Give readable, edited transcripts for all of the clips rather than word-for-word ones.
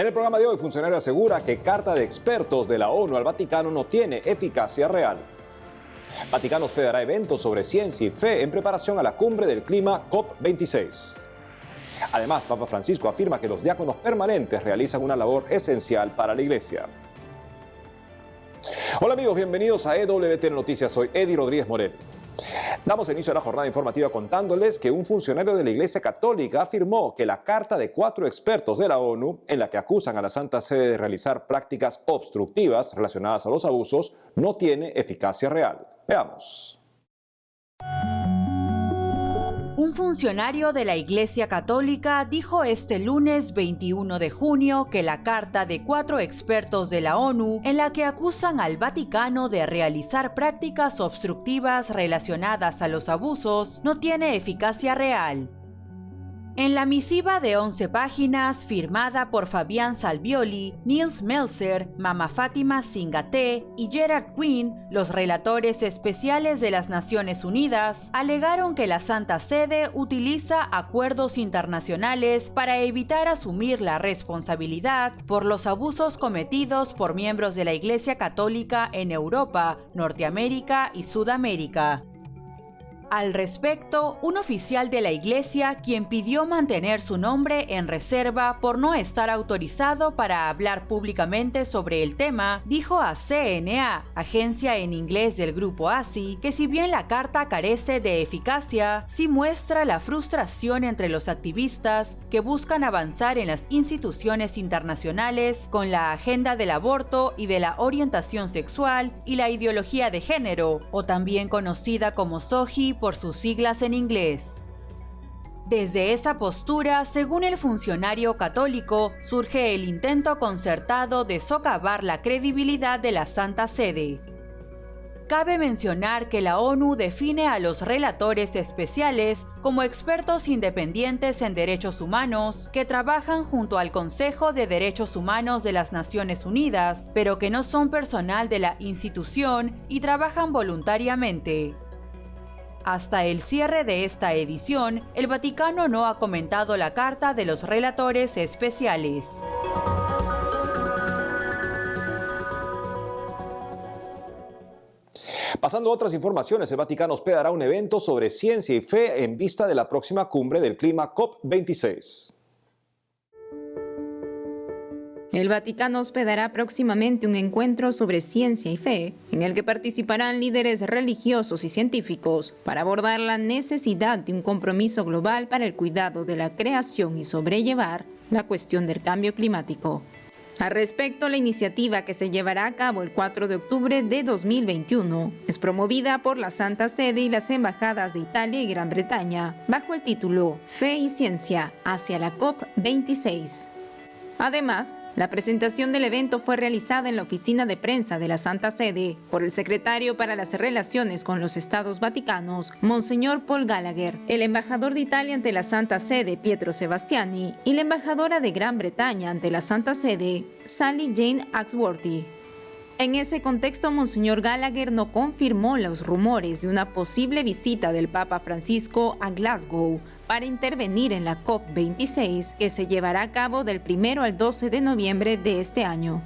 En el programa de hoy, funcionario asegura que carta de expertos de la ONU al Vaticano no tiene eficacia real. Vaticano hospedará eventos sobre ciencia y fe en preparación a la cumbre del clima COP26. Además, Papa Francisco afirma que los diáconos permanentes realizan una labor esencial para la Iglesia. Hola amigos, bienvenidos a EWTN Noticias. Soy Eddie Rodríguez Morel. Damos inicio a la jornada informativa contándoles que un funcionario de la Iglesia Católica afirmó que la carta de 4 expertos de la ONU, en la que acusan a la Santa Sede de realizar prácticas obstructivas relacionadas a los abusos, no tiene eficacia real. Veamos. Un funcionario de la Iglesia Católica dijo este lunes 21 de junio que la carta de 4 expertos de la ONU, en la que acusan al Vaticano de realizar prácticas obstructivas relacionadas a los abusos, no tiene eficacia real. En la misiva de 11 páginas, firmada por Fabián Salvioli, Niels Melzer, Mama Fátima Singaté y Gerard Quinn, los relatores especiales de las Naciones Unidas, alegaron que la Santa Sede utiliza acuerdos internacionales para evitar asumir la responsabilidad por los abusos cometidos por miembros de la Iglesia Católica en Europa, Norteamérica y Sudamérica. Al respecto, un oficial de la Iglesia, quien pidió mantener su nombre en reserva por no estar autorizado para hablar públicamente sobre el tema, dijo a CNA, agencia en inglés del grupo ASI, que si bien la carta carece de eficacia, sí muestra la frustración entre los activistas que buscan avanzar en las instituciones internacionales con la agenda del aborto y de la orientación sexual y la ideología de género, o también conocida como SOGI por sus siglas en inglés. Desde esa postura, según el funcionario católico, surge el intento concertado de socavar la credibilidad de la Santa Sede. Cabe mencionar que la ONU define a los relatores especiales como expertos independientes en derechos humanos que trabajan junto al Consejo de Derechos Humanos de las Naciones Unidas, pero que no son personal de la institución y trabajan voluntariamente. Hasta el cierre de esta edición, el Vaticano no ha comentado la carta de los relatores especiales. Pasando a otras informaciones, el Vaticano hospedará un evento sobre ciencia y fe en vista de la próxima cumbre del clima COP26. El Vaticano hospedará próximamente un encuentro sobre ciencia y fe, en el que participarán líderes religiosos y científicos para abordar la necesidad de un compromiso global para el cuidado de la creación y sobrellevar la cuestión del cambio climático. Al respecto, la iniciativa, que se llevará a cabo el 4 de octubre de 2021, es promovida por la Santa Sede y las embajadas de Italia y Gran Bretaña, bajo el título Fe y Ciencia hacia la COP26. Además, la presentación del evento fue realizada en la oficina de prensa de la Santa Sede por el secretario para las Relaciones con los Estados Vaticanos, Monseñor Paul Gallagher, el embajador de Italia ante la Santa Sede, Pietro Sebastiani, y la embajadora de Gran Bretaña ante la Santa Sede, Sally Jane Axworthy. En ese contexto, Monseñor Gallagher no confirmó los rumores de una posible visita del Papa Francisco a Glasgow para intervenir en la COP26, que se llevará a cabo del 1 al 12 de noviembre de este año.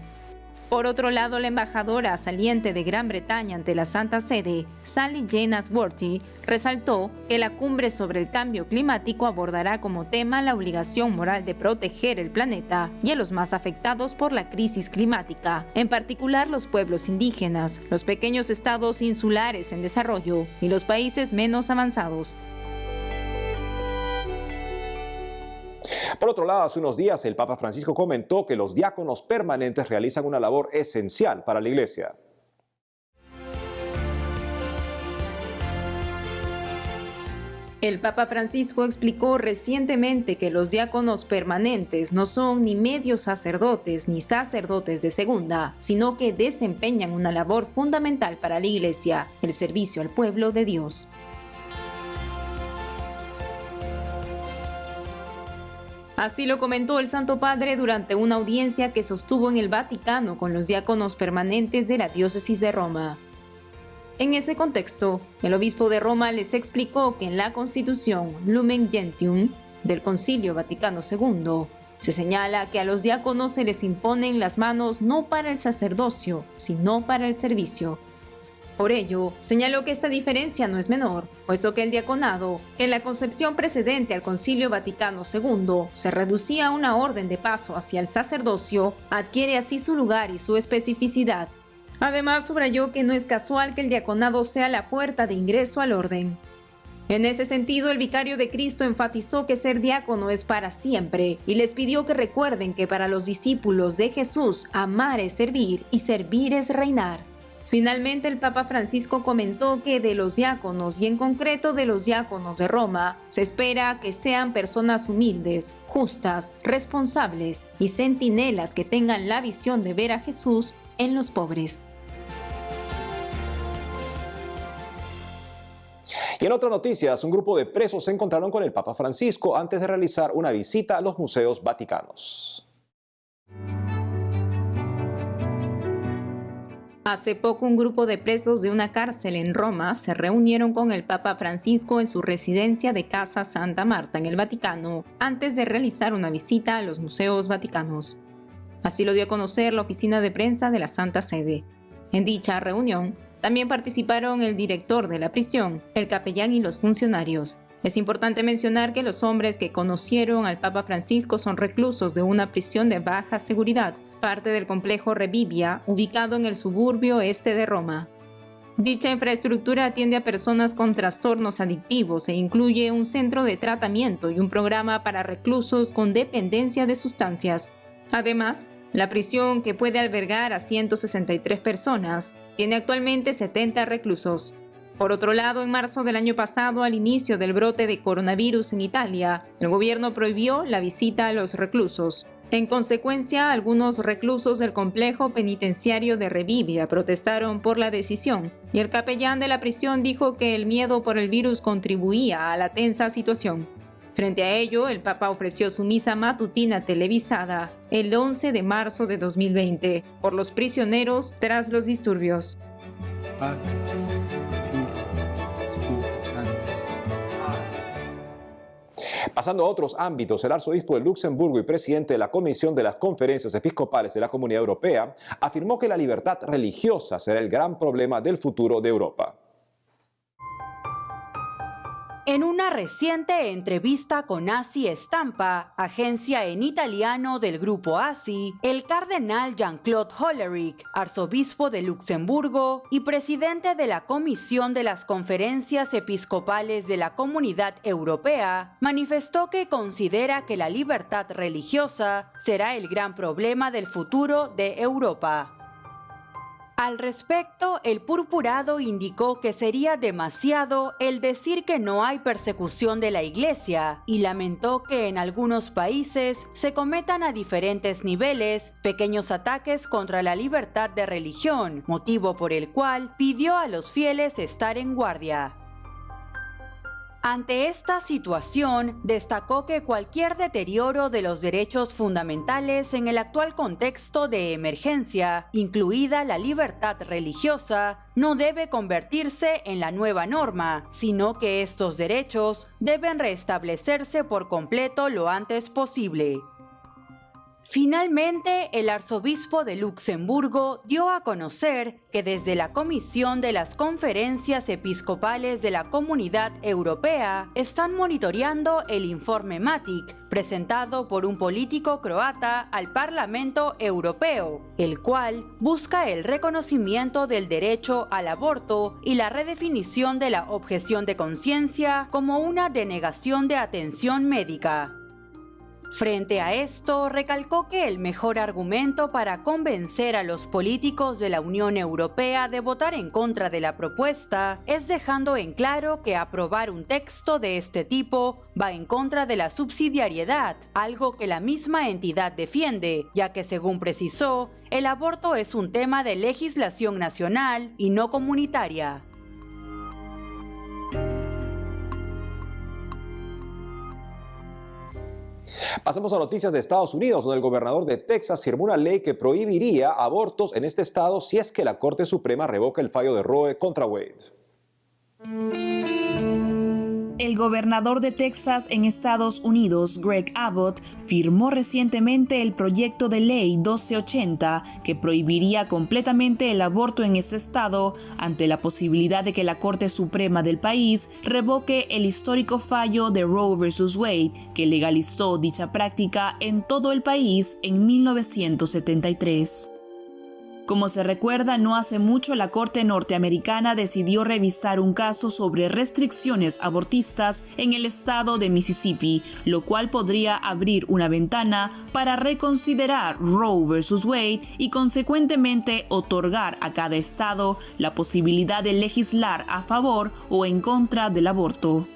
Por otro lado, la embajadora saliente de Gran Bretaña ante la Santa Sede, Sally Jane Axworthy, resaltó que la cumbre sobre el cambio climático abordará como tema la obligación moral de proteger el planeta y a los más afectados por la crisis climática, en particular los pueblos indígenas, los pequeños estados insulares en desarrollo y los países menos avanzados. Por otro lado, hace unos días el Papa Francisco comentó que los diáconos permanentes realizan una labor esencial para la Iglesia. El Papa Francisco explicó recientemente que los diáconos permanentes no son ni medios sacerdotes ni sacerdotes de segunda, sino que desempeñan una labor fundamental para la Iglesia, el servicio al pueblo de Dios. Así lo comentó el Santo Padre durante una audiencia que sostuvo en el Vaticano con los diáconos permanentes de la diócesis de Roma. En ese contexto, el obispo de Roma les explicó que en la Constitución Lumen Gentium del Concilio Vaticano II Se señala que a los diáconos se les imponen las manos no para el sacerdocio, sino para el servicio. Por ello, señaló que esta diferencia no es menor, puesto que el diaconado, que en la concepción precedente al Concilio Vaticano II se reducía a una orden de paso hacia el sacerdocio, adquiere así su lugar y su especificidad. Además, subrayó que no es casual que el diaconado sea la puerta de ingreso al orden. En ese sentido, el vicario de Cristo enfatizó que ser diácono es para siempre y les pidió que recuerden que para los discípulos de Jesús, amar es servir y servir es reinar. Finalmente, el Papa Francisco comentó que de los diáconos, y en concreto de los diáconos de Roma, se espera que sean personas humildes, justas, responsables y centinelas que tengan la visión de ver a Jesús en los pobres. Y en otras noticias, un grupo de presos se encontraron con el Papa Francisco antes de realizar una visita a los museos vaticanos. Hace poco, un grupo de presos de una cárcel en Roma se reunieron con el Papa Francisco en su residencia de Casa Santa Marta en el Vaticano, antes de realizar una visita a los museos vaticanos. Así lo dio a conocer la oficina de prensa de la Santa Sede. En dicha reunión, también participaron el director de la prisión, el capellán y los funcionarios. Es importante mencionar que los hombres que conocieron al Papa Francisco son reclusos de una prisión de baja seguridad, parte del complejo Revivia, ubicado en el suburbio este de Roma. Dicha infraestructura atiende a personas con trastornos adictivos e incluye un centro de tratamiento y un programa para reclusos con dependencia de sustancias. Además, la prisión, que puede albergar a 163 personas, tiene actualmente 70 reclusos. Por otro lado, en marzo del año pasado, al inicio del brote de coronavirus en Italia, el gobierno prohibió la visita a los reclusos. En consecuencia, algunos reclusos del complejo penitenciario de Revivia protestaron por la decisión, y el capellán de la prisión dijo que el miedo por el virus contribuía a la tensa situación. Frente a ello, el Papa ofreció su misa matutina televisada el 11 de marzo de 2020 por los prisioneros tras los disturbios. Pasando a otros ámbitos, el arzobispo de Luxemburgo y presidente de la Comisión de las Conferencias Episcopales de la Comunidad Europea afirmó que la libertad religiosa será el gran problema del futuro de Europa. En una reciente entrevista con ASI Stampa, agencia en italiano del grupo ASI, el cardenal Jean-Claude Hollerich, arzobispo de Luxemburgo y presidente de la Comisión de las Conferencias Episcopales de la Comunidad Europea, manifestó que considera que la libertad religiosa será el gran problema del futuro de Europa. Al respecto, el purpurado indicó que sería demasiado el decir que no hay persecución de la Iglesia y lamentó que en algunos países se cometan a diferentes niveles pequeños ataques contra la libertad de religión, motivo por el cual pidió a los fieles estar en guardia. Ante esta situación, destacó que cualquier deterioro de los derechos fundamentales en el actual contexto de emergencia, incluida la libertad religiosa, no debe convertirse en la nueva norma, sino que estos derechos deben restablecerse por completo lo antes posible. Finalmente, el arzobispo de Luxemburgo dio a conocer que desde la Comisión de las Conferencias Episcopales de la Comunidad Europea están monitoreando el informe MATIC presentado por un político croata al Parlamento Europeo, el cual busca el reconocimiento del derecho al aborto y la redefinición de la objeción de conciencia como una denegación de atención médica. Frente a esto, recalcó que el mejor argumento para convencer a los políticos de la Unión Europea de votar en contra de la propuesta es dejando en claro que aprobar un texto de este tipo va en contra de la subsidiariedad, algo que la misma entidad defiende, ya que según precisó, el aborto es un tema de legislación nacional y no comunitaria. Pasamos a noticias de Estados Unidos, donde el gobernador de Texas firmó una ley que prohibiría abortos en este estado si es que la Corte Suprema revoca el fallo de Roe contra Wade. El gobernador de Texas en Estados Unidos, Greg Abbott, firmó recientemente el proyecto de ley 1280 que prohibiría completamente el aborto en ese estado ante la posibilidad de que la Corte Suprema del país revoque el histórico fallo de Roe vs. Wade que legalizó dicha práctica en todo el país en 1973. Como se recuerda, no hace mucho la Corte norteamericana decidió revisar un caso sobre restricciones abortistas en el estado de Mississippi, lo cual podría abrir una ventana para reconsiderar Roe vs. Wade y consecuentemente otorgar a cada estado la posibilidad de legislar a favor o en contra del aborto.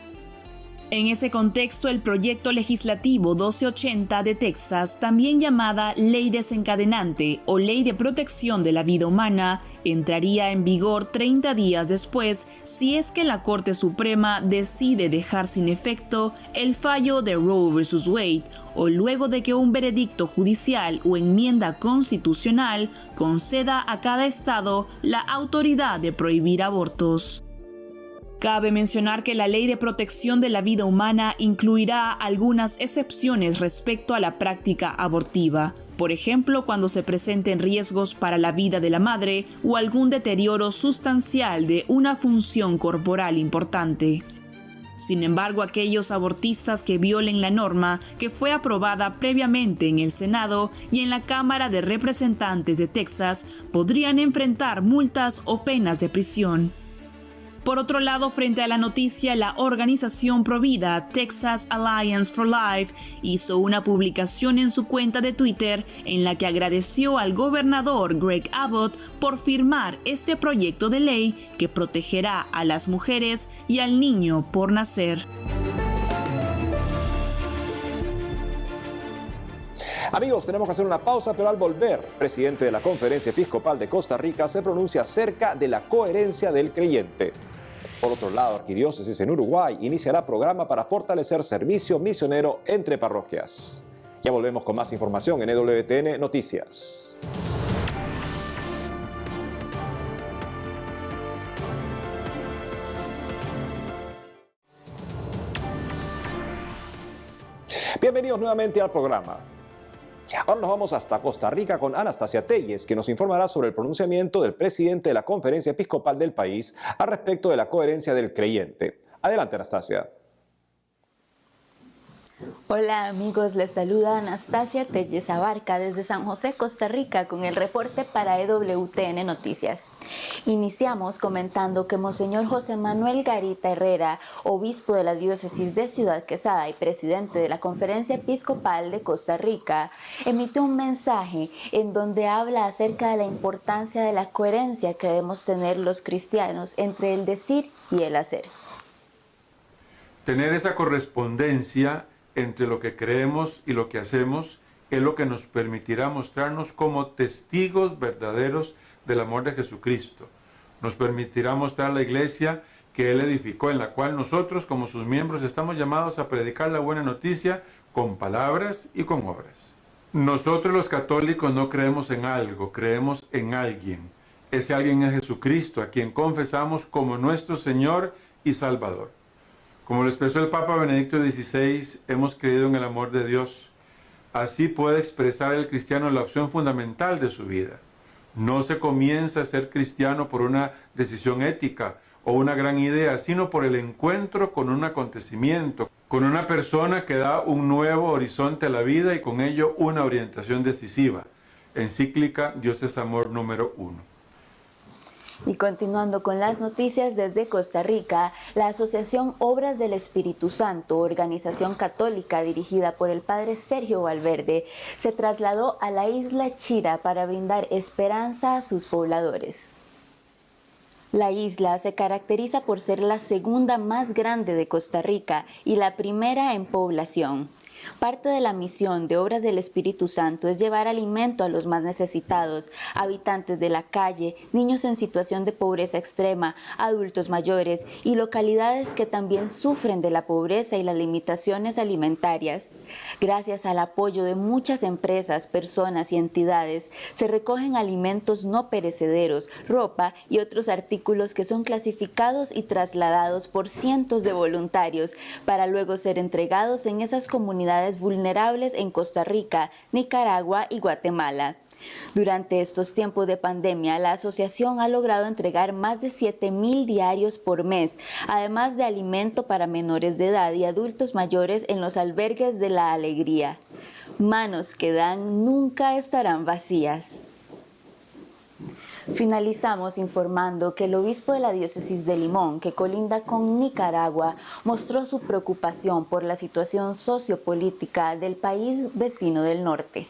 En ese contexto, el proyecto legislativo 1280 de Texas, también llamada Ley Desencadenante o Ley de Protección de la Vida Humana, entraría en vigor 30 días después si es que la Corte Suprema decide dejar sin efecto el fallo de Roe vs. Wade o luego de que un veredicto judicial o enmienda constitucional conceda a cada estado la autoridad de prohibir abortos. Cabe mencionar que la Ley de Protección de la Vida Humana incluirá algunas excepciones respecto a la práctica abortiva, por ejemplo, cuando se presenten riesgos para la vida de la madre o algún deterioro sustancial de una función corporal importante. Sin embargo, aquellos abortistas que violen la norma que fue aprobada previamente en el Senado y en la Cámara de Representantes de Texas podrían enfrentar multas o penas de prisión. Por otro lado, frente a la noticia, la organización provida Texas Alliance for Life hizo una publicación en su cuenta de Twitter en la que agradeció al gobernador Greg Abbott por firmar este proyecto de ley que protegerá a las mujeres y al niño por nacer. Amigos, tenemos que hacer una pausa, pero al volver, el presidente de la Conferencia Episcopal de Costa Rica se pronuncia acerca de la coherencia del creyente. Por otro lado, Arquidiócesis en Uruguay iniciará programa para fortalecer servicio misionero entre parroquias. Ya volvemos con más información en EWTN Noticias. Bienvenidos nuevamente al programa. Ahora nos vamos hasta Costa Rica con Anastasia Telles, que nos informará sobre el pronunciamiento del presidente de la Conferencia Episcopal del país al respecto de la coherencia del creyente. Adelante, Anastasia. Hola amigos, les saluda Anastasia Telles Abarca desde San José, Costa Rica, con el reporte para EWTN Noticias. Iniciamos comentando que Monseñor José Manuel Garita Herrera, obispo de la diócesis de Ciudad Quesada y presidente de la Conferencia Episcopal de Costa Rica, emitió un mensaje en donde habla acerca de la importancia de la coherencia que debemos tener los cristianos entre el decir y el hacer. Tener esa correspondencia entre lo que creemos y lo que hacemos es lo que nos permitirá mostrarnos como testigos verdaderos del amor de Jesucristo. Nos permitirá mostrar la iglesia que Él edificó, en la cual nosotros como sus miembros estamos llamados a predicar la buena noticia con palabras y con obras. Nosotros los católicos no creemos en algo, creemos en alguien. Ese alguien es Jesucristo, a quien confesamos como nuestro Señor y Salvador. Como lo expresó el Papa Benedicto XVI, hemos creído en el amor de Dios. Así puede expresar el cristiano la opción fundamental de su vida. No se comienza a ser cristiano por una decisión ética o una gran idea, sino por el encuentro con un acontecimiento, con una persona que da un nuevo horizonte a la vida y con ello una orientación decisiva. Encíclica Dios es Amor número 1. Y continuando con las noticias desde Costa Rica, la Asociación Obras del Espíritu Santo, organización católica dirigida por el padre Sergio Valverde, se trasladó a la isla Chira para brindar esperanza a sus pobladores. La isla se caracteriza por ser la segunda más grande de Costa Rica y la primera en población. Parte de la misión de Obras del Espíritu Santo es llevar alimento a los más necesitados, habitantes de la calle, niños en situación de pobreza extrema, adultos mayores y localidades que también sufren de la pobreza y las limitaciones alimentarias. Gracias al apoyo de muchas empresas, personas y entidades, se recogen alimentos no perecederos, ropa y otros artículos que son clasificados y trasladados por cientos de voluntarios para luego ser entregados en esas comunidades vulnerables en Costa Rica, Nicaragua y Guatemala. Durante estos tiempos de pandemia, la asociación ha logrado entregar más de 7,000 diarios por mes, además de alimento para menores de edad y adultos mayores en los albergues de la alegría. Manos que dan nunca estarán vacías. Finalizamos informando que el obispo de la diócesis de Limón, que colinda con Nicaragua, mostró su preocupación por la situación sociopolítica del país vecino del norte.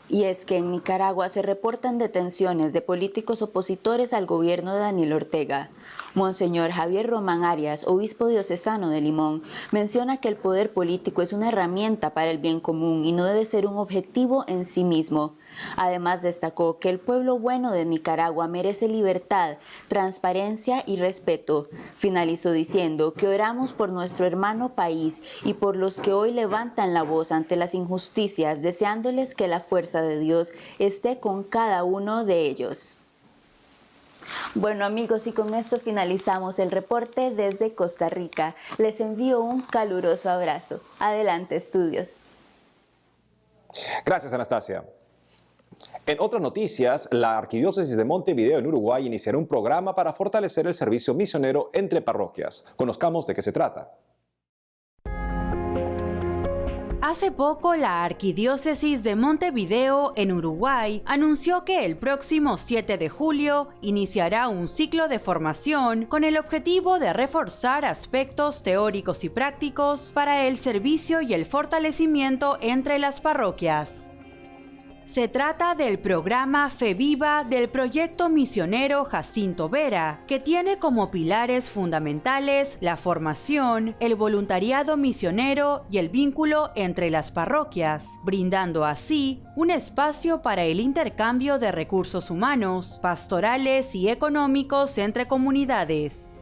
Y es que en Nicaragua se reportan detenciones de políticos opositores al gobierno de Daniel Ortega. Monseñor Javier Román Arias, obispo diocesano de Limón, menciona que el poder político es una herramienta para el bien común y no debe ser un objetivo en sí mismo. Además, destacó que el pueblo bueno de Nicaragua merece libertad, transparencia y respeto. Finalizó diciendo que oramos por nuestro hermano país y por los que hoy levantan la voz ante las injusticias, deseándoles que la fuerza de Dios esté con cada uno de ellos. Bueno amigos, y con esto finalizamos el reporte desde Costa Rica. Les envío un caluroso abrazo. Adelante, estudios. Gracias, Anastasia. En otras noticias, la Arquidiócesis de Montevideo en Uruguay iniciará un programa para fortalecer el servicio misionero entre parroquias. Conozcamos de qué se trata. Hace poco, la Arquidiócesis de Montevideo, en Uruguay, anunció que el próximo 7 de julio iniciará un ciclo de formación con el objetivo de reforzar aspectos teóricos y prácticos para el servicio y el fortalecimiento entre las parroquias. Se trata del programa Fe Viva del proyecto misionero Jacinto Vera, que tiene como pilares fundamentales la formación, el voluntariado misionero y el vínculo entre las parroquias, brindando así un espacio para el intercambio de recursos humanos, pastorales y económicos entre comunidades.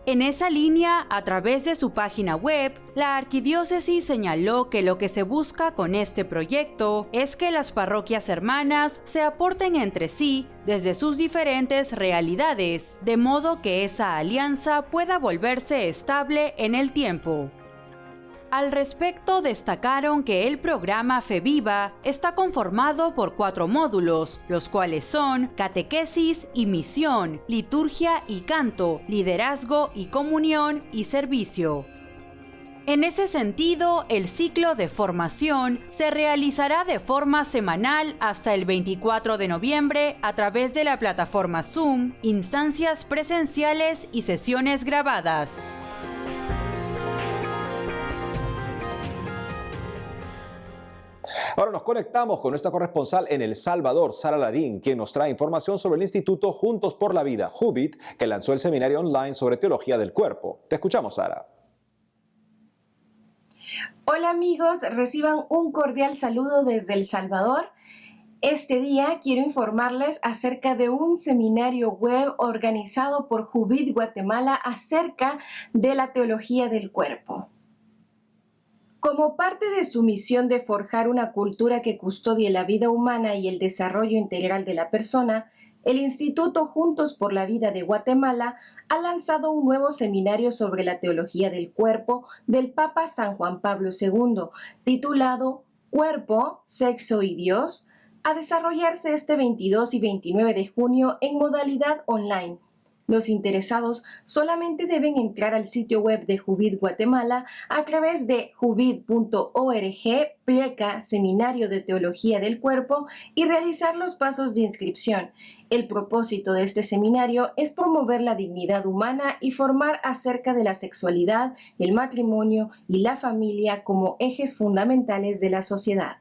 En esa línea, a través de su página web, la Arquidiócesis señaló que lo que se busca con este proyecto es que las parroquias hermanas se aporten entre sí desde sus diferentes realidades, de modo que esa alianza pueda volverse estable en el tiempo. Al respecto, destacaron que el programa Fe Viva está conformado por 4 módulos, los cuales son catequesis y misión, liturgia y canto, liderazgo y comunión y servicio. En ese sentido, el ciclo de formación se realizará de forma semanal hasta el 24 de noviembre a través de la plataforma Zoom, instancias presenciales y sesiones grabadas. Ahora nos conectamos con nuestra corresponsal en El Salvador, Sara Larín, quien nos trae información sobre el Instituto Juntos por la Vida, JUVID, que lanzó el seminario online sobre teología del cuerpo. Te escuchamos, Sara. Hola amigos, reciban un cordial saludo desde El Salvador. Este día quiero informarles acerca de un seminario web organizado por JUVID Guatemala acerca de la teología del cuerpo. Como parte de su misión de forjar una cultura que custodie la vida humana y el desarrollo integral de la persona, el Instituto Juntos por la Vida de Guatemala ha lanzado un nuevo seminario sobre la teología del cuerpo del Papa San Juan Pablo II, titulado Cuerpo, Sexo y Dios, a desarrollarse este 22 y 29 de junio en modalidad online. Los interesados solamente deben entrar al sitio web de JUVID Guatemala a través de juvid.org/seminario de teología del cuerpo y realizar los pasos de inscripción. El propósito de este seminario es promover la dignidad humana y formar acerca de la sexualidad, el matrimonio y la familia como ejes fundamentales de la sociedad.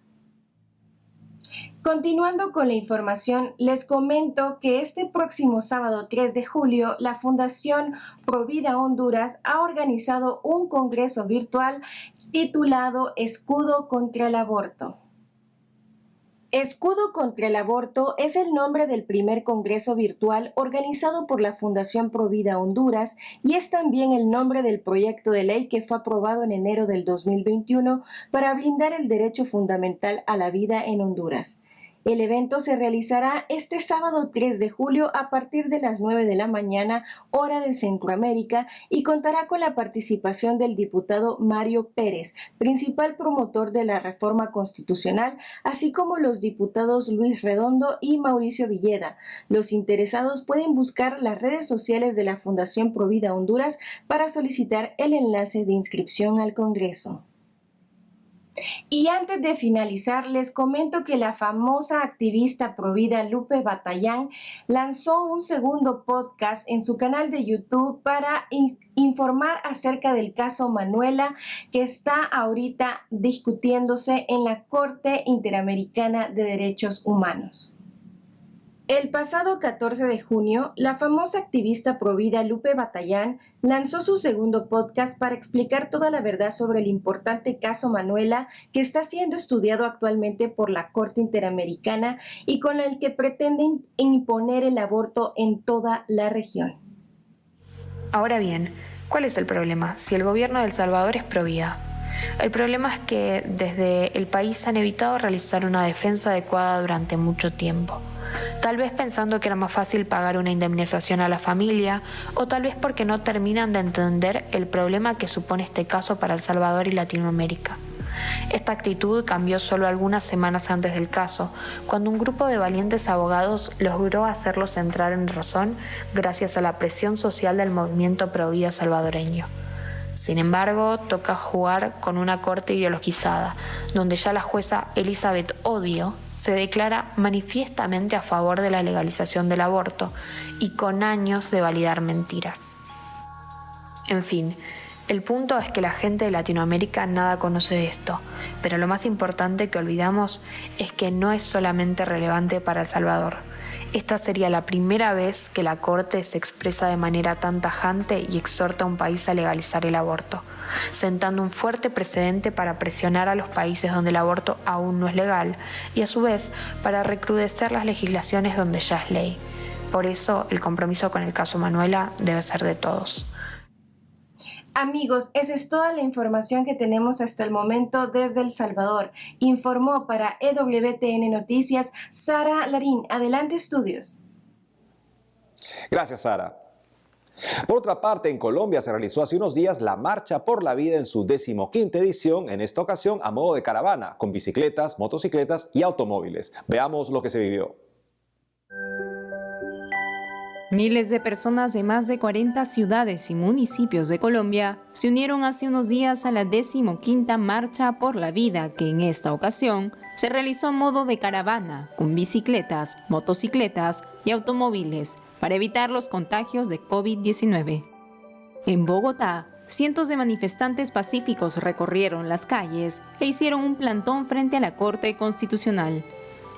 Continuando con la información, les comento que este próximo sábado 3 de julio, la Fundación Provida Honduras ha organizado un congreso virtual titulado Escudo contra el aborto. Escudo contra el aborto es el nombre del primer congreso virtual organizado por la Fundación Provida Honduras y es también el nombre del proyecto de ley que fue aprobado en enero del 2021 para blindar el derecho fundamental a la vida en Honduras. El evento se realizará este sábado 3 de julio a partir de las 9 de la mañana, hora de Centroamérica, y contará con la participación del diputado Mario Pérez, principal promotor de la reforma constitucional, así como los diputados Luis Redondo y Mauricio Villeda. Los interesados pueden buscar las redes sociales de la Fundación Provida Honduras para solicitar el enlace de inscripción al Congreso. Y antes de finalizar, les comento que la famosa activista provida Lupe Batallán lanzó un segundo podcast en su canal de YouTube para informar acerca del caso Manuela, que está ahorita discutiéndose en la Corte Interamericana de Derechos Humanos. El pasado 14 de junio, la famosa activista provida Lupe Batallán lanzó su segundo podcast para explicar toda la verdad sobre el importante caso Manuela, que está siendo estudiado actualmente por la Corte Interamericana y con el que pretenden imponer el aborto en toda la región. Ahora bien, ¿cuál es el problema si el gobierno de El Salvador es provida? El problema es que desde el país han evitado realizar una defensa adecuada durante mucho tiempo. Tal vez pensando que era más fácil pagar una indemnización a la familia, o tal vez porque no terminan de entender el problema que supone este caso para El Salvador y Latinoamérica. Esta actitud cambió solo algunas semanas antes del caso, cuando un grupo de valientes abogados logró hacerlos entrar en razón gracias a la presión social del movimiento provida salvadoreño. Sin embargo, toca jugar con una corte ideologizada, donde ya la jueza Elizabeth Odio se declara manifiestamente a favor de la legalización del aborto y con años de validar mentiras. En fin, el punto es que la gente de Latinoamérica nada conoce de esto, pero lo más importante que olvidamos es que no es solamente relevante para El Salvador. Esta sería la primera vez que la Corte se expresa de manera tan tajante y exhorta a un país a legalizar el aborto, sentando un fuerte precedente para presionar a los países donde el aborto aún no es legal y a su vez para recrudecer las legislaciones donde ya es ley. Por eso el compromiso con el caso Manuela debe ser de todos. Amigos, esa es toda la información que tenemos hasta el momento desde El Salvador. Informó para EWTN Noticias Sara Larín. Adelante, estudios. Gracias, Sara. Por otra parte, en Colombia se realizó hace unos días la Marcha por la Vida en su 15ª edición, en esta ocasión a modo de caravana, con bicicletas, motocicletas y automóviles. Veamos lo que se vivió. Miles de personas de más de 40 ciudades y municipios de Colombia se unieron hace unos días a la 15ª Marcha por la Vida, que en esta ocasión se realizó a modo de caravana, con bicicletas, motocicletas y automóviles, para evitar los contagios de COVID-19. En Bogotá, cientos de manifestantes pacíficos recorrieron las calles e hicieron un plantón frente a la Corte Constitucional.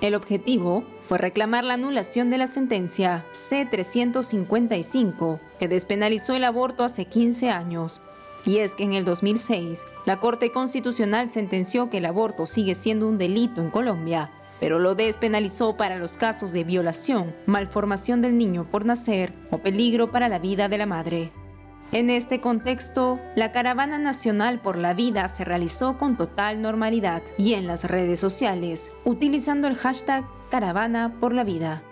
El objetivo fue reclamar la anulación de la sentencia C-355, que despenalizó el aborto hace 15 años. Y es que en el 2006, la Corte Constitucional sentenció que el aborto sigue siendo un delito en Colombia, pero lo despenalizó para los casos de violación, malformación del niño por nacer o peligro para la vida de la madre. En este contexto, la Caravana Nacional por la Vida se realizó con total normalidad y en las redes sociales, utilizando el hashtag Caravana por la Vida.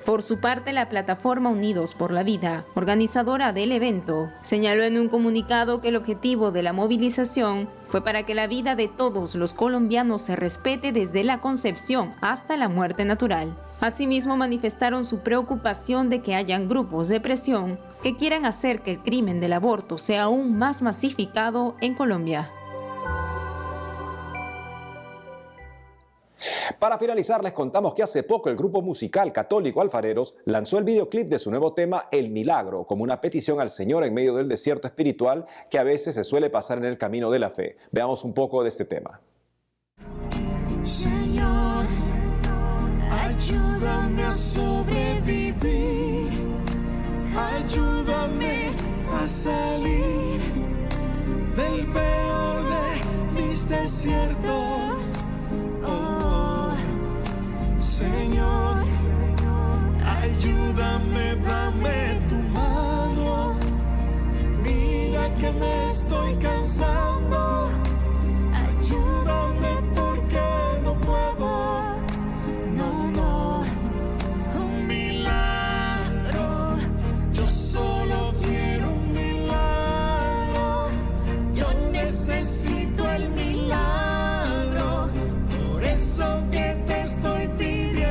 Por su parte, la plataforma Unidos por la Vida, organizadora del evento, señaló en un comunicado que el objetivo de la movilización fue para que la vida de todos los colombianos se respete desde la concepción hasta la muerte natural. Asimismo, manifestaron su preocupación de que hayan grupos de presión que quieran hacer que el crimen del aborto sea aún más masificado en Colombia. Para finalizar, les contamos que hace poco el grupo musical católico Alfareros lanzó el videoclip de su nuevo tema El Milagro, como una petición al Señor en medio del desierto espiritual que a veces se suele pasar en el camino de la fe. Veamos un poco de este tema. Señor, ayúdame a sobrevivir, ayúdame a salir del peor de desiertos. Oh, Señor, ayúdame, dame tu mano. Mira que me estoy cansando. Ayúdame porque no puedo. No, no. Un milagro. Yo solo quiero un milagro. Yo necesito el milagro. Por eso que te estoy pidiendo.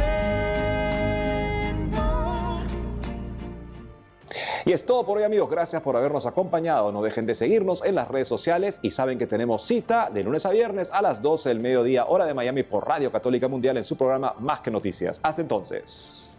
Y es todo por hoy, amigos. Gracias por habernos acompañado. No dejen de seguirnos en las redes sociales y saben que tenemos cita de lunes a viernes a las 12 del mediodía, hora de Miami, por Radio Católica Mundial en su programa Más que Noticias. Hasta entonces.